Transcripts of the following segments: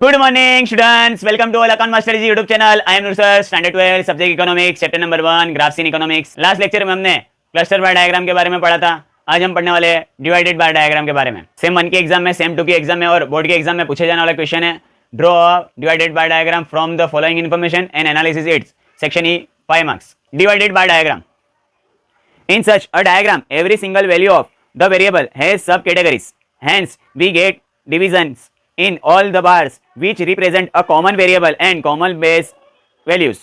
Good morning, students. Welcome to all Account Mastery YouTube channel. I am Nur sir, Standard 12, Subject Economics, Chapter Number 1, Graphs in Economics. Last lecture में हमने cluster बार diagram के बारे में पढ़ा था. आज हम पढ़ने वाले डिवाइडेड बार डायग्राम के बारे में. सेम 1 के एग्जाम में, सेम 2 के एग्जाम में और बोर्ड के एग्जाम में पूछे जाने वाला क्वेश्चन है. Draw divided bar diagram from the following information and analysis it's. Section E 5 marks. Divided bar diagram. In such a diagram, every single value of the variable has subcategories. Hence, we get divisions in all the bars which represent a common variable and common base values.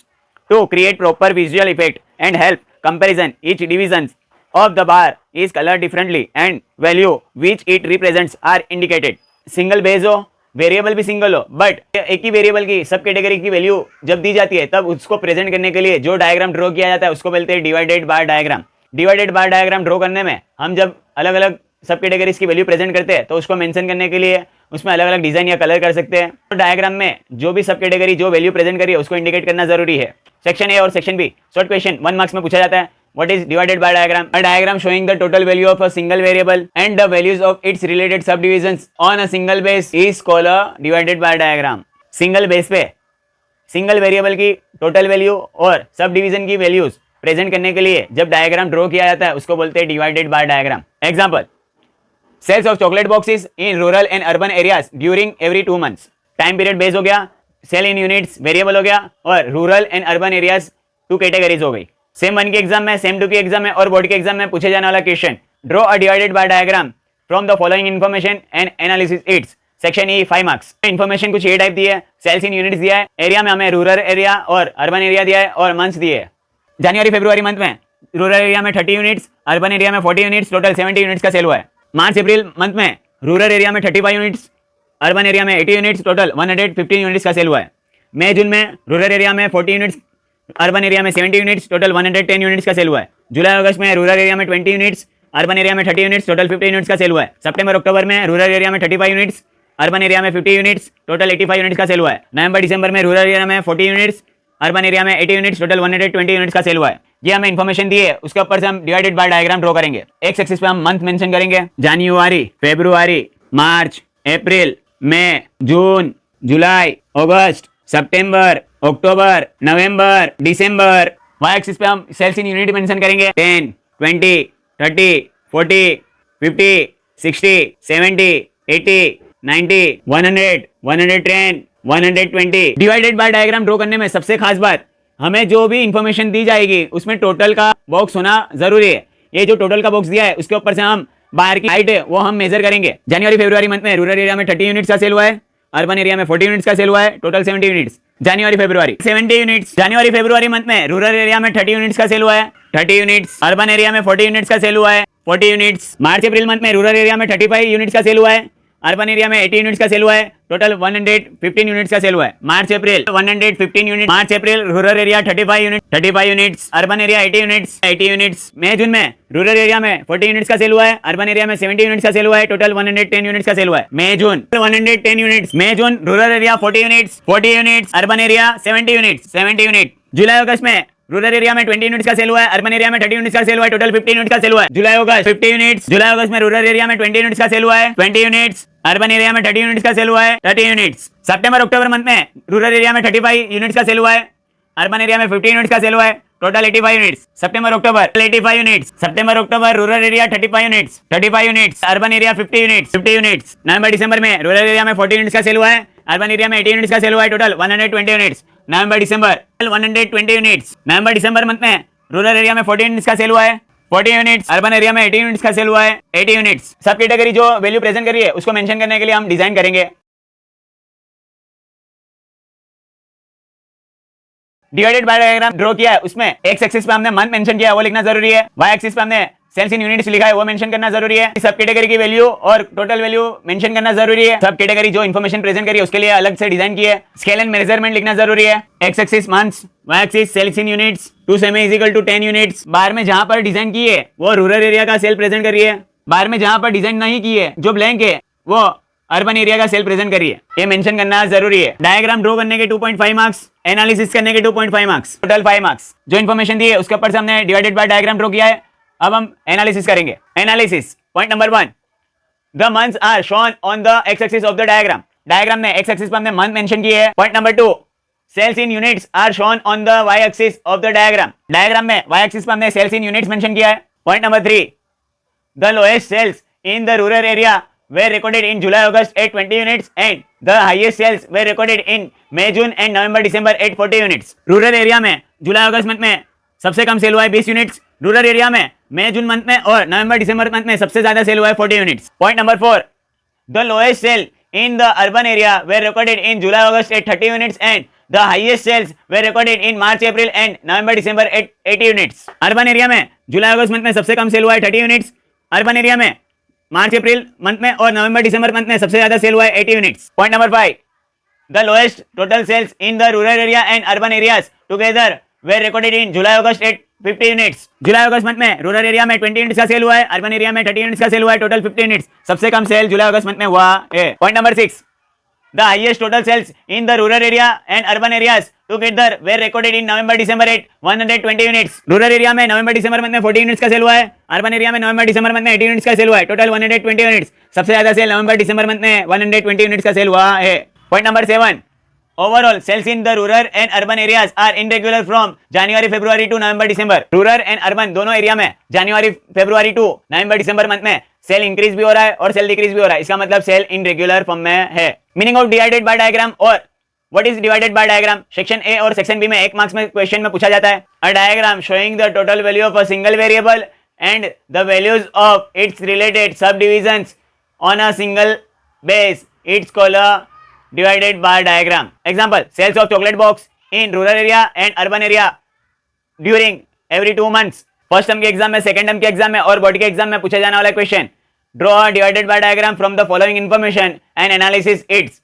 To create proper visual effect and help comparison, each division of the bar is colored differently and value which it represents are indicated. Single base हो, variable भी single हो, but एक ही variable की सब category की value जब दी जाती है तब उसको प्रेजेंट करने के लिए जो डायग्राम ड्रॉ किया जाता है उसको बोलते हैं डिवाइडेड बार डायग्राम. डिवाइडेड बार डायग्राम ड्रॉ करने में हम जब अलग अलग सब कैटेगरीज की वैल्यू प्रेजेंट करते हैं तो उसको मेंशन करने के लिए उसमें अलग अलग डिजाइन या कलर कर सकते हैं. तो डायग्राम में जो भी सब कैटेगरी जो वैल्यू प्रेजेंट करी है उसको इंडिकेट करना जरूरी है. सेक्शन ए और section B short question 1 marks में पूछा जाता है. What is divided by diagram? A diagram showing the total value of a single variable and the values of its related subdivisions on a single base is called a divided by diagram. Single base पे single variable की total value और sub division की values present करने के लिए जब diagram draw किया जाता है उसको बोलते हैं divided by diagram. Example, sales of chocolate boxes in rural and urban areas during every 2 months. Time period base हो गया, सेल इन यूनिट्स वेरिएबल हो गया और rural and urban areas 2 categories हो गई. सेम 1 के एग्जाम में, सेम 2 के एग्जाम में और बोर्ड के एग्जाम में पूछे जाने वाला question. Draw a divided by diagram from the following information and analysis it's. Section E 5 marks. Information कुछ ये टाइप दी है. सेल्स इन यूनिट्स दिया है, एरिया में हमें रूरल एरिया और अर्बन एरिया दिया है और मंथ्स दिए है. जनवरी फरवरी मंथ में रूरल एरिया में 30 यूनिट्स, अर्बन एरिया में 40 यूनिट्स, टोटल 70 यूनिट्स का सेल हुआ है. मार्च अप्रैल मंथ में रूरल एरिया में 35 यूनिट्स, अर्बन एरिया में 80 यूनिट्स, टोटल 115 यूनिट्स का सेल हुआ है. मई जून में रूरल एरिया में 40 यूनिट्स, अर्बन एरिया में 70 यूनिट्स, टोटल 110 यूनिट्स का सेल हुआ है. जुलाई अगस्त में रूरल एरिया में 20 यूनिट्स, अर्बन एरिया में 30 यूनिट्स, टोटल 50 यूनिट्स का सेल हुआ है. सितंबर अक्टूबर में रूरल एरिया में 35 यूनिट्स, अर्बन एरिया में 50 यूनिट्स, टोटल 85 यूनिट्स का सेल हुआ है. नवंबर दिसंबर में रूरल एरिया में 40 यूनिट्स, अर्बन एरिया में 80 यूनिट्स, टोटल 120 यूनिट्स का सेल हुआ है. ये हमें इन्फॉर्मेशन दी है, उसके ऊपर से हम डिवाइडेड बाय डायग्राम ड्रॉ करेंगे. एक एक्सिस पे हम मंथ मेंशन करेंगे. जनवरी, फरवरी, मार्च, अप्रैल, मई, जून, जुलाई, अगस्त, सितंबर, अक्टूबर, नवंबर, दिसंबर. वाई एक्सिस पे हम सेल्स इन यूनिट मेंशन करेंगे. 10, 20, 30, 40, 50, 60, 70, 80, 90, 100, 110, 120. डिवाइडेड बाय डायग्राम ड्रॉ करने में सबसे खास बात, हमें जो भी इंफॉर्मेशन दी जाएगी उसमें टोटल का बॉक्स होना जरूरी है. ये जो टोटल का बॉक्स दिया है उसके ऊपर से हम बाहर की हाइट है वो हम मेजर करेंगे. जनवरी फरवरी मंथ में रूरल एरिया में 30 यूनिट्स का सेल हुआ है, अर्बन एरिया में 40 यूनिट्स का सेल हुआ है, टोटल 70 यूनिट्स. जनवरी फरवरी 70 यूनिट्स. जनवरी फरवरी मंथ में रूरल एरिया में 30 यूनिट्स का सेल हुआ है, 30 यूनिट्स. अर्बन एरिया में 40 यूनिट्स का सेल हुआ है, 40 यूनिट्स. मार्च अप्रैल मंथ में रूरल एरिया में 35 यूनिट्स का सेल हुआ है, अर्बन एरिया में 80 यूनिट्स का सेल हुआ है, टोटल 115 यूनिट्स का सेल हुआ है. मार्च अप्रैल 115 यूनिट. मार्च अप्रैल rural area 35 units, urban area 80 units. मई जून में रूरल एरिया में 40 यूनिट्स का सेल हुआ है, अर्बन एरिया में 70 यूनिट्स का सेल हुआ है, टोटल 110 यूनिट्स का सेल हुआ है. मई जून 110 यूनिट्स. मई जून rural area 40 units, urban area 70 units. जुलाई अगस्त में रूरल एरिया में 20 यूनिट्स का सेल हुआ है, अर्बन एरिया में 30 यूनिट्स का सेल हुआ है, टोटल 50 यूनिट्स का सेल हुआ है. जुलाई अगस्त 50 यूनिट्स. जुलाई अगस्त में रूरल एरिया में 20 यूनिट्स का सेल हुआ है, 20 यूनिट्स. अर्बन एरिया में 30 यूनिट्स का सेल हुआ है, 30 यूनिट्स. सितंबर अक्टूबर मंथ में रूरल एरिया में 35 यूनिट्स का सेल हुआ है, अर्बन एरिया में 50 यूनिट्स का सेल हुआ है, टोटल 85 यूनिट्स. सितंबर अक्टूबर 85 यूनिट्स. सितंबर अक्टूबर rural area 35 units, urban area 50 units. नवंबर दिसंबर में रूरल एरिया में 40 यूनिट्स का सेल हुआ है, अर्बन एरिया में 80 यूनिट्स का सेल हुआ है, टोटल 120 यूनिट्स. नवंबर दिसंबर 120 यूनिट्स. नवंबर दिसंबर मंथ में रूरल एरिया में 40 यूनिट्स का सेल हुआ है, 40 यूनिट्स. अर्बन एरिया में 80 यूनिट्स का सेल हुआ है, 80 यूनिट्स. सब कैटेगरी जो वैल्यू प्रेजेंट करी है उसको मेंशन करने के लिए हम डिजाइन करेंगे. डिवाइडेड बाय डायग्राम ड्रॉ किया है, उसमें एक्स एक्सिस पे हमने मंथ मेंशन किया है वो लिखना जरूरी है. वाई एक्सिस पे हमने सेल्स इन यूनिट्स लिखा है वो मेंशन करना जरूरी है. सब कैटेगरी की वैल्यू और टोटल वैल्यू मेंशन करना जरूरी है. सब कैटेगरी जो इन्फॉर्मेशन प्रेजेंट करी है उसके लिए अलग से डिजाइन की है. स्केल एंड मेजरमेंट लिखना जरूरी है. X axis months, Y axis sales in units, 2 सेमी इज इक्वल टू 10 यूनिट्स. बाहर में जहां पर डिजाइन की है वो रूरल एरिया का सेल प्रेजेंट करी है, बाहर में जहां पर डिजाइन नहीं की है जो ब्लैंक है वो अर्बन एरिया का सेल प्रेजेंट करिए. ये मेंशन करना जरूरी है. डायग्राम ड्रॉ करने के 2.5 मार्क्स, एनालिसिस करने के 2.5 मार्क्स, टोटल 5 मार्क्स. जो इन्फॉर्मेशन दी है उसके ऊपर से हमने डिवाइडेड बाय डायग्राम ड्रॉ किया है. अब हम एनालिसिस करेंगे. Analysis point number 1, the months are shown on the X axis of the diagram. Diagram में एक्स एक्सिस पर हमने मंथ मेंशन किए है। Point number 2, sales in units are shown on the Y axis of the diagram. Diagram में Y axis पर हमने sales in units mention किया है। Point number 3, the lowest sales in the rural area were recorded in July August at 20 units and the highest sales were recorded in May June and November December at 40 units। Rural area में जुलाई अगस्त month में सबसे कम cell हुआ है 20 units. Rural area में मई June month में और नवंबर दिसंबर मंथ में सबसे ज्यादा सेल हुआ है 40 units. Point number 4, the lowest sale in the urban area were recorded in July August at 30 units and the highest sales were recorded in March April and November December at 80 units। Urban area में जुलाई अगस्त month में सबसे कम cell हुआ है 30 units. Urban area में मार्च April month में और नवंबर दिसंबर मंथ में सबसे ज्यादा सेल हुआ है 80 units. Point number 5, the lowest total sales in the rural area and urban areas together were recorded in July August at 50 units. जुलाई अगस्त मंथ में रूरल एरिया में 20 यूनिट्स का सेल हुआ है, अर्बन एरिया में 30 यूनिट्स का सेल हुआ है, टोटल 50 यूनिट्स। सबसे कम सेल जुलाई अगस्त मंथ में हुआ है। Point number 6, the highest total sales in the rural area and urban areas together were recorded in November December at 120 units। Rural area में नवंबर दिसंबर मंथ में 40 यूनिट्स का सेल हुआ है, अर्बन एरिया में नवंबर दिसंबर मंथ में 80 यूनिट्स का सेल हुआ है, टोटल 120 यूनिट्स। सबसे ज्यादा सेल नवंबर दिसंबर मंथ में 120 यूनिट्स का सेल हुआ है। Point number 7, overall sales in the rural and urban areas are irregular from January February to November December। Rural and urban दोनों एरिया में जनवरी फरवरी टू नवंबर दिसंबर मंथ में सेल इंक्रीज भी हो रहा है और सेल डिक्रीज भी हो रहा है। इसका मतलब सेल इन रेगुलर फॉर्म में है। Meaning of divided by diagram और what is divided by diagram section A और सेक्शन बी में 1 मार्क्स में क्वेश्चन में पूछा जाता है। A diagram showing the total value of a single variable and the values of its related subdivisions on a single base it's called a divided by diagram. Example, sales of chocolate box in rural area and urban area during every 2 months. First term के exam में, second term के exam में और board के exam में पूछा जाने वाला question. Draw a divided by diagram from the following information and analysis it's.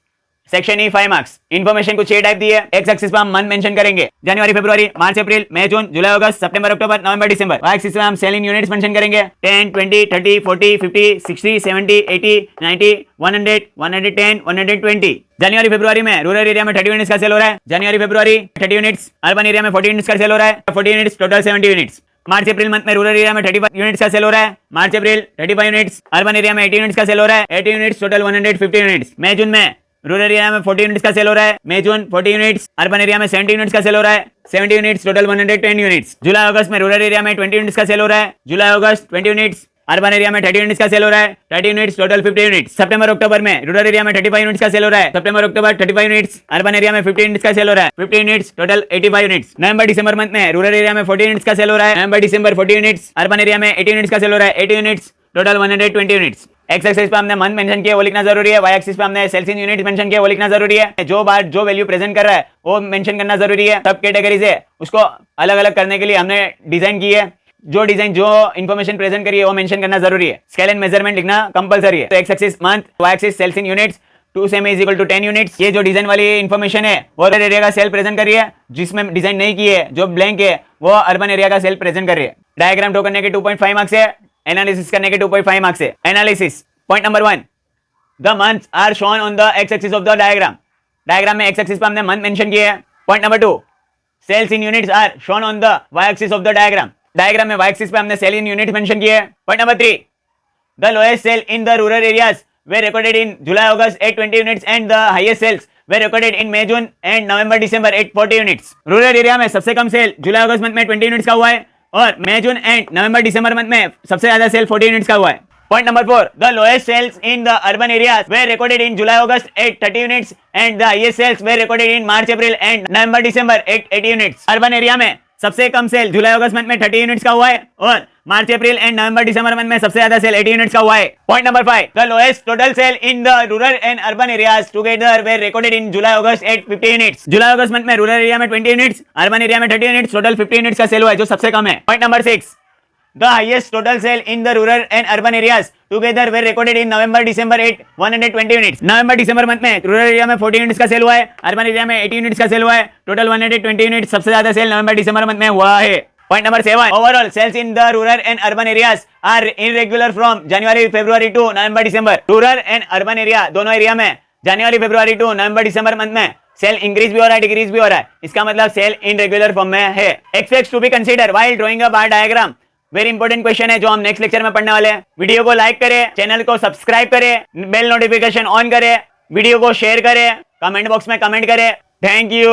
Section E 5 marks. Information कुछ 6 टाइप दी है। एक्स एक्सिस पर हम मंथ मेंशन करेंगे, जनवरी फरवरी, मार्च अप्रैल, मई जून, जुलाई अगस्त, सितंबर अक्टूबर, नवंबर दिसंबर। वाई एक्सिस पर हम सेल इन यूनिट्स मेंशन करेंगे, 10 20 30 40 50 60 70 80 90 100 110 120। जनवरी फरवरी में रूरल एरिया में 30 यूनिट्स का सेल हो रहा है, जनवरी फरवरी 30 यूनिट्स, अर्बन एरिया में 40 यूनिट्स का सेल हो रहा है, 40 यूनिट्स, टोटल 70 यूनिट्स। मार्च अप्रैल मंथ में रूरल एरिया में 35 यूनिट्स का सेल हो रहा है, मार्च अप्रैल 35 यूनिट्स, अर्बन एरिया में 80 यूनिट्स का सेल हो रहा है, 80 यूनिट्स, टोटल 150 यूनिट्स। मई जून में रूरल एरिया में 40 यूनिट्स का सेल हो रहा है, मई जून 40 यूनिट्स, अर्बन एरिया में 70 यूनिट्स का सेल हो रहा है, 70 यूनिट्स, टोटल 110 यूनिट्स। जुलाई अगस्त में रूरल एरिया में 20 यूनिट्स का सेल हो रहा है, जुलाई अगस्त 20 यूनिट्स, अर्बन एरिया में 30 यूनिट्स का सेल हो रहा है, 30 यूनिट्स, टोटल 50 यूनिट्स। सितंबर अक्टूबर में रूरल एरिया में 35 यूनिट्स का सेल हो रहा है, सितंबर अक्टूबर 35 यूनिट्स, अर्बन एरिया में 50 यूनिट्स का सेल हो रहा है, 50 यूनिट्स, टोटल 85 यूनिट्स। नवंबर दिसंबर मंथ में रूरल एरिया में 40 यूनिट्स का सेल हो रहा है, नवंबर दिसंबर 40 यूनिट्स, अर्बन एरिया में 80 यूनिट्स का सेल हो रहा है, 80 units, total 120 units. X axis पे हमने मंथ मेंशन किया वो लिखना जरूरी है, वाई एक्सिस पे हमने सेल्स इन यूनिट्स मेंशन किया वो लिखना जरूरी है। जो बार जो वैल्यू प्रेजेंट कर रहा है वो मेंशन करना जरूरी है। सब कैटेगरी से उसको अलग अलग करने के लिए हमने डिजाइन की है। जो डिजाइन जो इन्फॉर्मेशन प्रेजेंट करी है वो मेंशन करना जरूरी है। स्केल एंड मेजरमेंट लिखना कंपलसरी है। तो X axis month, Y axis sales in units, 2 सेमी इज इक्वल टू 10 यूनिट्स। ये जो डिजाइन वाली इन्फॉर्मेशन है वो रूरल एरिया का सेल प्रेजेंट कर रही है, जिसमें डिजाइन नहीं की है, जो ब्लैंक है वो अर्बन एरिया का सेल प्रेजेंट कर रही है। डायग्राम ड्रॉ करने के 2.5 मार्क्स है, एनालिसिस करने के 2.5 मार्क्स है। Analysis point number 1, the months are shown on the X axis of the diagram. Diagram में एक्स एक्सिस पर हमने मंथ मेंशन किए हैं। Point number 2, sales in units are shown on the Y axis of the diagram. Diagram में Y axis पे हमने sale in units mention किए हैं। Point number 3, the lowest sale in the rural areas were recorded in July August at 20 units and the highest sales were recorded in May June and November December at 40 units। Rural area में सबसे कम cell जुलाई अगस्त month में 20 units का हुआ है और मई जून and November दिसंबर month में सबसे ज्यादा सेल 40 यूनिट्स का हुआ है। Point number 4, the lowest sales in the urban areas were recorded in July August at 30 units and the highest sales were recorded in March April and November December at 80 units। Urban area में सबसे कम cell जुलाई अगस्त month में 30 units का हुआ है और मार्च अप्रैल and November दिसंबर month में सबसे ज्यादा सेल 80 यूनिट्स का हुआ है। Point number 5, the lowest total sale in the rural and urban areas together were recorded in July August at 50 units. जुलाई अगस्त मंथ में रूरल एरिया में 20 यूनिट्स, अर्बन एरिया में 30 यूनिट्स, टोटल 50 यूनिट्स का sale हुआ है, जो सबसे कम है। Point number 6, the highest total sale in the rural and urban areas together were recorded in November December at 120 units। नवंबर दिसंबर मंथ में रूरल एरिया में 40 यूनिट्स का सेल हुआ है, अर्बन एरिया में 80 यूनिट्स का सेल हुआ है, टोटल 120 यूनिट्स। सबसे ज्यादा सेल नवंबर दिसंबर मंथ में हुआ है। Point number 7, overall sales in the rural and urban areas are irregular from January February to November December. Rural and urban area दोनों एरिया में जनवरी फरवरी टू नवंबर दिसंबर मंथ में सेल इंक्रीज भी हो रहा है, डिक्रीज भी हो रहा है। इसका मतलब सेल इनरेगुलर फॉर्म में है। Expects to be consider while drawing a bar diagram, very important question है जो हम नेक्स्ट लेक्चर में पढ़ने वाले हैं। वीडियो को लाइक करें, चैनल को सब्सक्राइब करें, बेल नोटिफिकेशन ऑन करें, वीडियो को शेयर करें, कमेंट बॉक्स में कमेंट करें। Thank you.